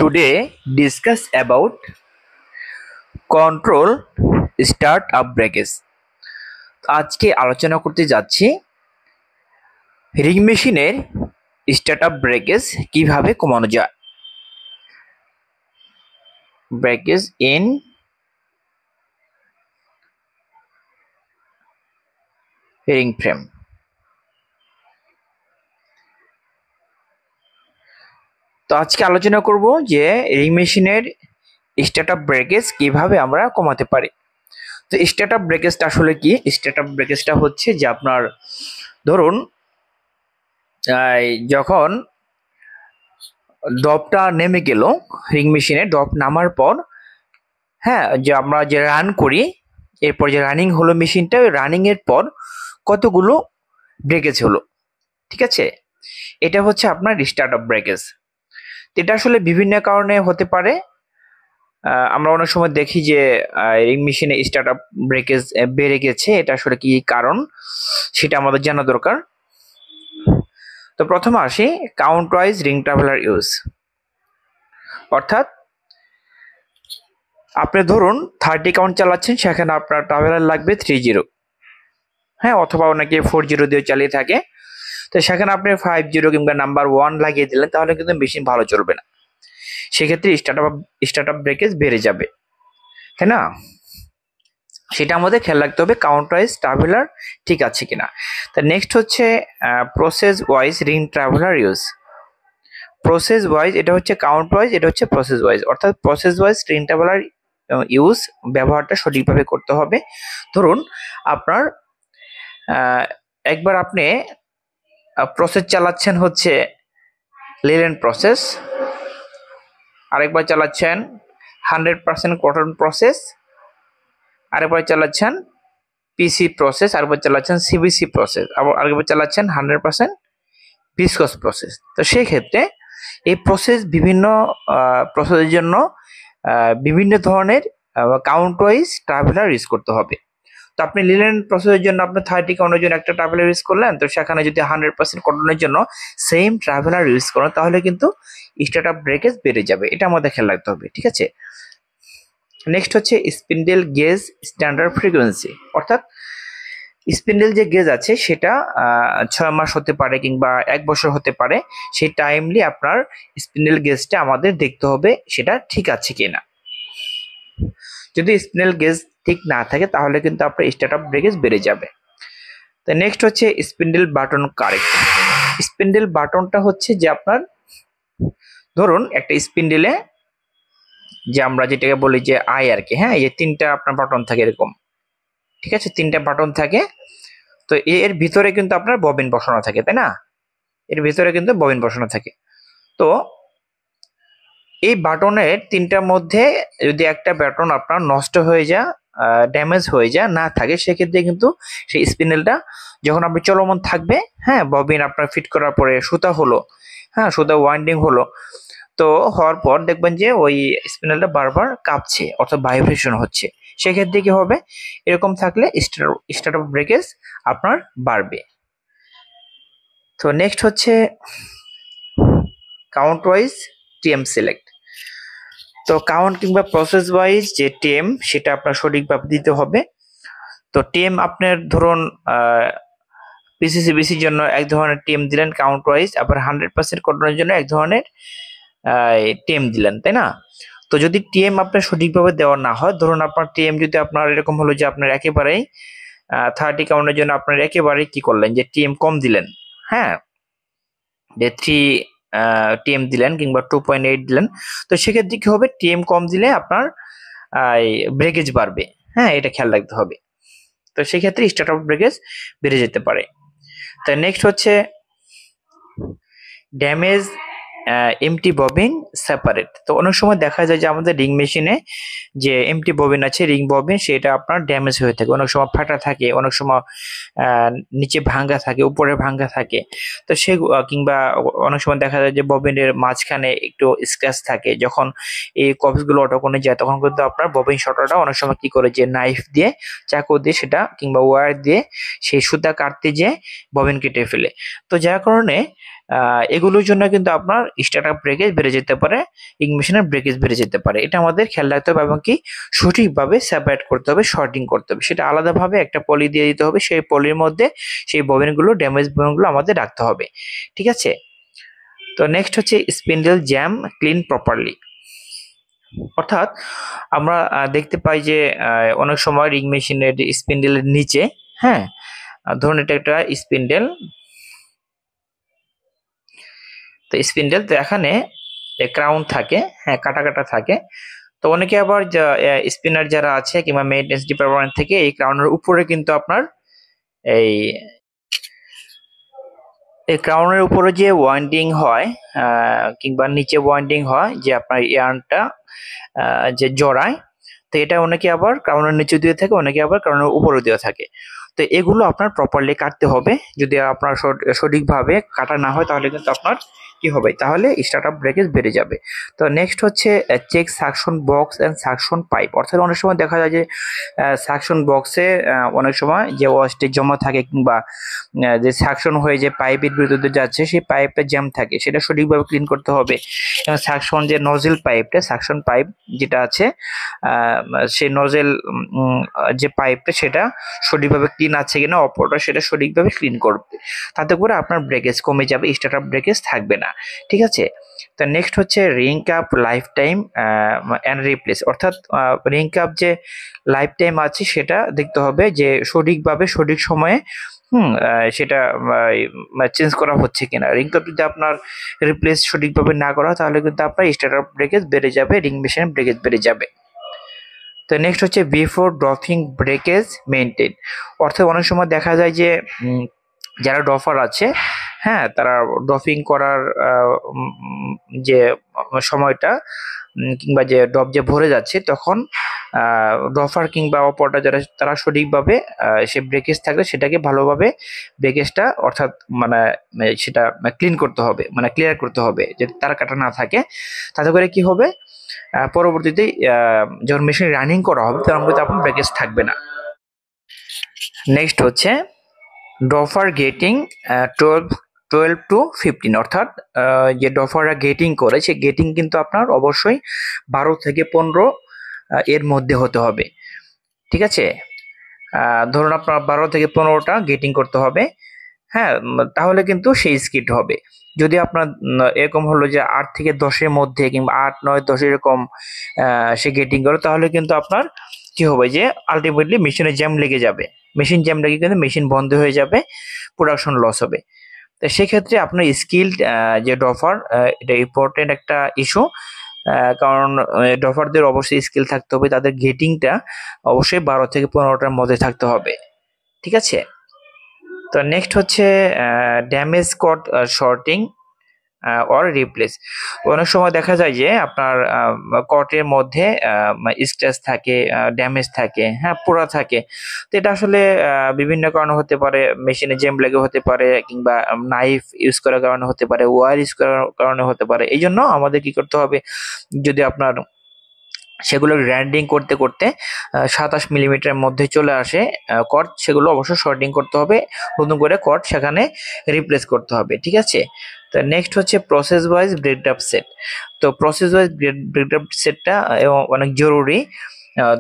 Today discuss about control start up breakage। আজকে আলোচনা করতে যাচ্ছি রিং মেশিনের স্টার্ট আপ ব্রেকেজ কিভাবে কমানো যায়। Breakage in ring frame. তো আজকে আলোচনা করব যে রিং মেশিনের স্টার্ট আপ ব্রেকেজ কিভাবে আমরা কমাতে পারি। তো স্টার্ট আপ ব্রেকেজটা আসলে কি? স্টার্ট আপ ব্রেকেজটা হচ্ছে যে আপনার ধরুন যখন ড্রপটা নেমে গেল, রিং মেশিনে ড্রপ নামার পর যে আমরা যে রান করি, এরপর যে রানিং হলো মেশিনটা, রানিং এর পর কতগুলো ব্রেকেজ হলো, ঠিক আছে, এটা হচ্ছে আপনার স্টার্ট আপ ব্রেকেজ। এটা আসলে বিভিন্ন কারণে হতে পারে। আমরা অনেক সময় দেখি যে রিং মেশিনে স্টার্ট আপ ব্রেকেজ বেড়ে গেছে, এটা আসলে কি কারণ সেটা আমাদের জানা দরকার। তো প্রথমে আসি count wise ring traveller use. অর্থাৎ আপনি ধরুন 30 কাউন্ট চালাচ্ছেন, সেখানে আপনার ট্রাভেলার লাগবে 30, অথবা অনেকে 40 দিয়ে চালিয়ে থাকে। তো সেখানে আপনি 50 কিংবা নাম্বার 1 লাগিয়ে দিলেন, তাহলে কিন্তু মেশিন ভালো চলবে না। সেক্ষেত্রে স্টার্ট আপ ব্রেকেজ বেড়ে যাবে, তাই না? সেটা আমাদের খেয়াল রাখতে হবে কাউন্ট ওয়াইজ ট্রাভেলার ঠিক আছে কিনা। তো নেক্সট হচ্ছে process wise ring traveller use. Process wise এটা হচ্ছে কাউন্ট ওয়াইজ, এটা হচ্ছে প্রসেস ওয়াইজ। অর্থাৎ process wise ring traveller use ব্যবহারটা সঠিকভাবে করতে হবে। ধরুন আপনার একবার আপনি প্রসেস চালাচ্ছেন হচ্ছে লিলেন প্রসেস, আরেকবার চালাচ্ছেন 100% কটন প্রসেস, আরেকবার চালাচ্ছেন পিসি প্রসেস, আরেকবার চালাচ্ছেন সিবিসি প্রসেস, আরেকবার চালাচ্ছেন 100% ভিসকস প্রসেস। তো সেই ক্ষেত্রে এই প্রসেস বিভিন্ন প্রসেসের জন্য বিভিন্ন ধরনের কাউন্ট ওয়াইজ ট্রাভেলার ইউজ করতে হবে। তো আপনি লিলেন প্রসেসের জন্য আপনি 30 কাউন্টের জন্য একটা ট্রাভেলার ইউজ করলেন, তো সেখানে যদি 100% কটনের জন্য সেম ট্রাভেলার ইউজ করেন, তাহলে কিন্তু স্টার্ট আপ ব্রেকেজ বেড়ে যাবে। এটা আমাদের খেয়াল রাখতে হবে, ঠিক আছে। নেক্সট হচ্ছে স্পিন্ডেল গেজ স্ট্যান্ডার্ড ফ্রিকোয়েন্সি। অর্থাৎ স্পিন্ডেল যে গেজ আছে সেটা 6 মাস হতে পারে কিংবা 1 বছর হতে পারে। সেই টাইমলি আপনার স্পিন্ডেল গেজটা আমাদের দেখতে হবে সেটা ঠিক আছে কিনা। যদি স্পিন্ডেল গেজ ঠিক না থাকে, তাহলে কিন্তু আপনার স্টার্ট আপ ব্রেকেজ বেড়ে যাবে। তো নেক্সট হচ্ছে স্পিন্ডেল বাটন কারেক্ট। স্পিন্ডেল বাটনটা হচ্ছে যে আপনার ধরুন একটা স্পিন্ডেলে যে আমরা যেটাকে বলি যে আই আর কি, এই যে 3টা আপনার বাটন থাকে এরকম, ঠিক আছে, 3টা বাটন থাকে। তো এর ভিতরে কিন্তু আপনার ববিন বসানো থাকে, তাই না? এর ভিতরে কিন্তু ববিন বসানো থাকে। তো এই বাটনের 3টার মধ্যে যদি একটা বাটন আপনার নষ্ট হয়ে যায়, ড্যামেজ হয়ে যায়, না থাকে, সেক্ষেত্রে কিন্তু সেই স্পিন্ডেলটা যখন আপনি চলমান থাকবে, ববিন আপনার ফিট করার পরে সুতা হলো, সুতা ওয়াইন্ডিং হলো, তো হওয়ার পর দেখবেন যে ওই স্পিন্ডেলটা বারবার কাঁপছে, অর্থাৎ ভাইব্রেশন হচ্ছে। সেক্ষেত্রে কি হবে? এরকম থাকলে স্টার্ট আপ ব্রেকেজ আপনার বাড়বে। তো নেক্সট হচ্ছে কাউন্ট ওয়াইজ টিএম সিলেক্ট। তো কাউন্ট কিংবা প্রসেস ওয়াইজ যে টিএম, সেটা আপনার সঠিকভাবে দিতে হবে। তো টিএম আপনার ধরুন পিসিসিবিসির জন্য এক ধরনের টিএম দিলেন কাউন্ট ওয়াইজ, আবার 100% কটনের জন্য এক ধরনের টিএম দিলেন, তাই না? তো যদি টিএম আপনার সঠিকভাবে দেওয়া না হয়, ধরুন আপনার টিএম যদি আপনার এরকম হলো যে আপনার একেবারেই 30 কাউন্টের জন্য আপনার একেবারেই কি করলেন যে টিএম কম দিলেন, যে 3 টিএম দিলেন কিংবা 2.8 দিলেন, তো সেক্ষেত্রে কি হবে? টিএম কম দিলে আপনার ব্রেকেজ বাড়বে, এটা খেয়াল রাখতে হবে। তো সেক্ষেত্রে স্টার্ট আপ ব্রেকেজ বেড়ে যেতে পারে। তো নেক্সট হচ্ছে ড্যামেজ এমটি ববিন সেপারেট। তো অনেক সময় দেখা যায় যে আমাদের রিং মেশিনে যে এমটি ববিন আছে, রিং ববিন, সেটা আপনার ড্যামেজ হয়ে থাকে, অনেক সময় ফাটা থাকে, অনেক সময় নিচে ভাঙ্গা থাকে, উপরে ভাঙ্গা থাকে। তো সে কিংবা অনেক সময় দেখা যায় যে ববিনের মাঝখানে একটু স্ক্র্যাচ থাকে। যখন এই কপসগুলো অটোকনে যায়, তখন কিন্তু আপনার ববিন শটারটা অনেক সময় কি করে যে নাইফ দিয়ে, চাকু দিয়ে সেটা কিংবা ওয়্যার দিয়ে সেই সুতা কাটতে যেয়ে ববিন কেটে ফেলে। তো যার কারণে এগুলোর জন্য কিন্তু আপনার স্টার্ট ব্রেকেজ বেড়ে যেতে পারে, ইগনিশনের ব্রেকেজ বেড়ে যেতে পারে। এটা আমাদের খেয়াল রাখতে হবে এবং কি সঠিকভাবে সেপারেট করতে হবে, শর্টিং করতে হবে। সেটা আলাদাভাবে একটা পলি দিয়ে দিতে হবে, সেই পলির মধ্যে সেই ববিনগুলো, ড্যামেজ ববিনগুলো আমাদের রাখতে হবে। ঠিক আছে, তো নেক্সট হচ্ছে স্পিন্ডেল জ্যাম ক্লিন প্রপারলি। অর্থাৎ আমরা দেখতে পাই যে অনেক সময় রিং মেশিনের স্পিন্ডেলের নিচে, হ্যাঁ, ধরুন এটা একটা স্পিন্ডেল, তো স্পিন্ডেল, তো এখানে ক্রাউন থাকে, হ্যাঁ, কাটা কাটা থাকে। তো অনেকে আবার স্পিনার যারা আছে কিংবা মেইনটেনেন্স ডিপার্টমেন্ট থেকে এই ক্রাউনের উপরে কিন্তু আপনার এই এই ক্রাউনের উপরে যে ওয়াইন্ডিং হয় কিংবা নিচে ওয়াইন্ডিং হয়, যে আপনার ইয়ার্নটা যে জড়ায়, তো এটা অনেকে আবার ক্রাউনের নিচে দিয়ে থাকে, অনেকে আবার ক্রাউনের উপরে দিয়ে থাকে। তো এগুলো আপনার প্রপারলি কাটতে হবে। যদি আপনার সঠিকভাবে কাটা না হয় তাহলে কিন্তু আপনার কি হবে, তাহলে স্টার্টআপ ব্রেকেজ বেড়ে যাবে। তো নেক্সট হচ্ছে check suction box and suction pipe. অর্থাৎ অনেক সময় দেখা যায় যে সাকশন বক্সে অনেক সময় যে ওয়াস্টেজ জমা থাকে কিংবা যে সাকশন হয়ে যে পাইপের ভিতরে যাচ্ছে সেই পাইপে জ্যাম থাকে, সেটা সঠিকভাবে ক্লিন করতে হবে। এবং সাকশন যে নজেল পাইপটা, সাকশন পাইপ যেটা আছে, সেই নজেল যে পাইপটা সেটা সঠিকভাবে ক্লিন আছে কিনা, অপরটা সেটা সঠিকভাবে ক্লিন করবে। তাতে করে আপনার ব্রেকেজ কমে যাবে, স্টার্টআপ ব্রেকেজ থাকবে না। ঠিক আছে, তো নেক্সট হচ্ছে ring cup life time and replace. অর্থাৎ রিং কাপ যে লাইফ টাইম আছে সেটা দেখতে হবে যে সঠিকভাবে সঠিক সময়ে সেটা চেঞ্জ করা হচ্ছে কিনা। রিং কাপ যদি আপনার রিপ্লেস সঠিকভাবে না করা তাহলে কিন্তু আপনার স্টার্টআপ ব্রেকেজ বেড়ে যাবে, রিং মেশিনের ব্রেকেজ বেড়ে যাবে। তো নেক্সট হচ্ছে বিফোর ড্রপিং ব্রেকেজ মেইনটেইন। অর্থাৎ অনেক সময় দেখা যায় যে যারা ড্রপার আছে, হ্যাঁ, তারা ড্রপিং করার যে সময়টা কিংবা যে ড্রপ যে ভরে যাচ্ছে তখন ড্রপার কিংবা অপারেটর যারা তারা সঠিকভাবে সে ব্রেকেজ থাকলে সেটাকে ভালোভাবে ব্রেকেজটা অর্থাৎ মানে সেটা ক্লিন করতে হবে, মানে ক্লিয়ার করতে হবে, যদি তারা কাটা না থাকে। তাতে করে কি হবে, পরবর্তীতে যখন মেশিন রানিং করা হবে তখন কিন্তু আপনার ব্রেকেজ থাকবে না। নেক্সট হচ্ছে ড্রপার গেটিং 12 to 15। অর্থাৎ যে ড্রপাররা গেটিং করে সেই গেটিং কিন্তু আপনার অবশ্যই 12 থেকে 15 এর মধ্যে হতে হবে। ঠিক আছে, ধরুন আপনার 12 থেকে 15টা গেটিং করতে হবে, হ্যাঁ, তাহলে কিন্তু সেই স্কিড হবে। যদি আপনার এরকম হলো যে 8 থেকে 10-এর মধ্যে কিংবা 8, 9, 10 এরকম সে গেটিং করে, তাহলে কিন্তু আপনার কি হবে যে আলটিমেটলি মেশিনে জ্যাম লেগে যাবে, মেশিন জ্যাম লেগে কিন্তু মেশিন বন্ধ হয়ে যাবে, প্রোডাকশন লস হবে। তো সেক্ষেত্রে আপনার স্কিল্ড যে ড্রপার, এটা ইম্পর্টেন্ট একটা ইস্যু, কারণ ড্রপারদের অবশ্যই স্কিল থাকতে হবে, তাদের গেটিংটা অবশ্যই 12 থেকে 15টার মধ্যে থাকতে হবে। ঠিক আছে, তো নেক্সট হচ্ছে damage cut shorting or replace. অনেক সময় দেখা যায় যে আপনার কটের মধ্যে স্ক্র্যাচ থাকে, ড্যামেজ থাকে, হ্যাঁ, পোড়া থাকে। তো এটা আসলে বিভিন্ন কারণে হতে পারে, মেশিনে জ্যাম লেগে হতে পারে কিংবা নাইফ ইউজ করার কারণে হতে পারে, ওয়্যার ইউজ করার কারণে হতে পারে। এই জন্য আমাদের কি করতে হবে, যদি আপনার সেগুলো গ্রাইন্ডিং করতে করতে 27 মিলিমিটারের মধ্যে চলে আসে কট, সেগুলো অবশ্যই শর্টিং করতে হবে, নতুন করে কট সেখানে রিপ্লেস করতে হবে। ঠিক আছে, তো নেক্সট হচ্ছে প্রসেস ওয়াইজ ব্রেকডাপ সেট। তো প্রসেস ওয়াইজ ব্রেকডাপ সেটটা অনেক জরুরি।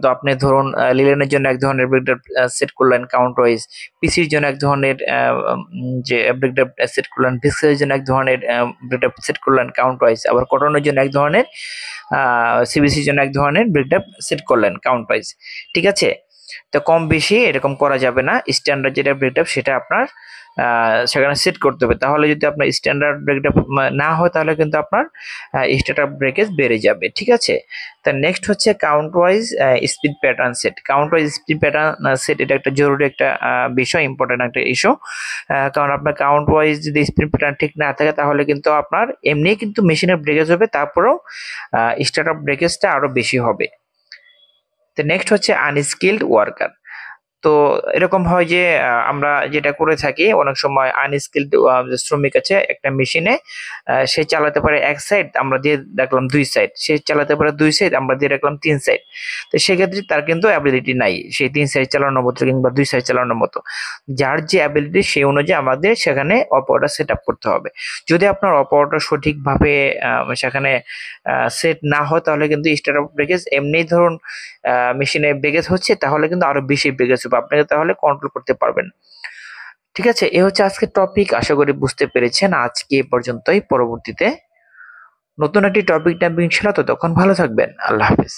তো আপনি ধরুন লিলেনের জন্য এক ধরনের ব্রেকডাপ সেট করলেন কাউন্ট ওয়াইজ, পিসির জন্য এক ধরনের যে ব্রেকডাপ সেট করলেন, ডিসকের জন্য এক ধরনের ব্রেকডাপ সেট করলেন কাউন্ট ওয়াইজ, আবার কটনের জন্য এক ধরনের, সিবিসির জন্য এক ধরনের ব্রেকডাপ সেট করলেন কাউন্ট ওয়াইজ। ঠিক আছে, তো কম বেশি এরকম করা যাবে না, স্ট্যান্ডার্ড যেটা ব্রেকডাপ সেটা আপনার সেখানে সেট করতে হবে। তাহলে যদি আপনার স্ট্যান্ডার্ড ব্রেকডাপ না হয় তাহলে কিন্তু আপনার স্টার্টআপ ব্রেকেজ বেড়ে যাবে। ঠিক আছে, তো নেক্সট হচ্ছে count wise speed pattern set. Count wise speed pattern set এটা একটা জরুরি একটা বিষয়, ইম্পর্টেন্ট একটা ইস্যু। কারণ আপনার কাউন্ট ওয়াইজ যদি স্পিড প্যাটার্ন ঠিক না থাকে তাহলে কিন্তু আপনার এমনি কিন্তু মেশিনের ব্রেকেজ হবে, তারপরেও স্টার্টআপ ব্রেকেজটা আরো বেশি হবে। তো নেক্সট হচ্ছে আনস্কিল্ড ওয়ার্কার। তো এরকম হয় যে আমরা যেটা করে থাকি অনেক সময় আনস্কিলড শ্রমিক আছে একটা মেশিনে, সে চালাতে পারে এক সাইড, আমরা দিয়ে দেখলাম দুই সাইড, সে চালাতে পারে দুই সাইড, আমরা দিয়ে রাখলাম তিন সাইড। তো সেক্ষেত্রে তার কিন্তু অ্যাবিলিটি নাই সেই তিন সাইড চালানোর মতো কিংবা দুই সাইড চালানোর মতো। যার যে অ্যাবিলিটি সেই অনুযায়ী আমাদের সেখানে অপারেটর সেট আপ করতে হবে। যদি আপনার অপারেটর সঠিকভাবে সেখানে সেট না হয় তাহলে কিন্তু স্টার্ট আপ ব্রেকেজ এমনি ধরুন মেশিনে ব্রেকেজ হচ্ছে তাহলে কিন্তু আরো বেশি ব্রেকেজ হবে, আপনাকে তাহলে কন্ট্রোল করতে পারবেন। ঠিক আছে, এ হচ্ছে আজকের টপিক, আশা করি বুঝতে পেরেছেন। আজকে এ পর্যন্তই, পরবর্তীতে নতুন একটি টপিক টাইপিং ছিল, ততক্ষণ ভালো থাকবেন, আল্লাহ হাফেজ।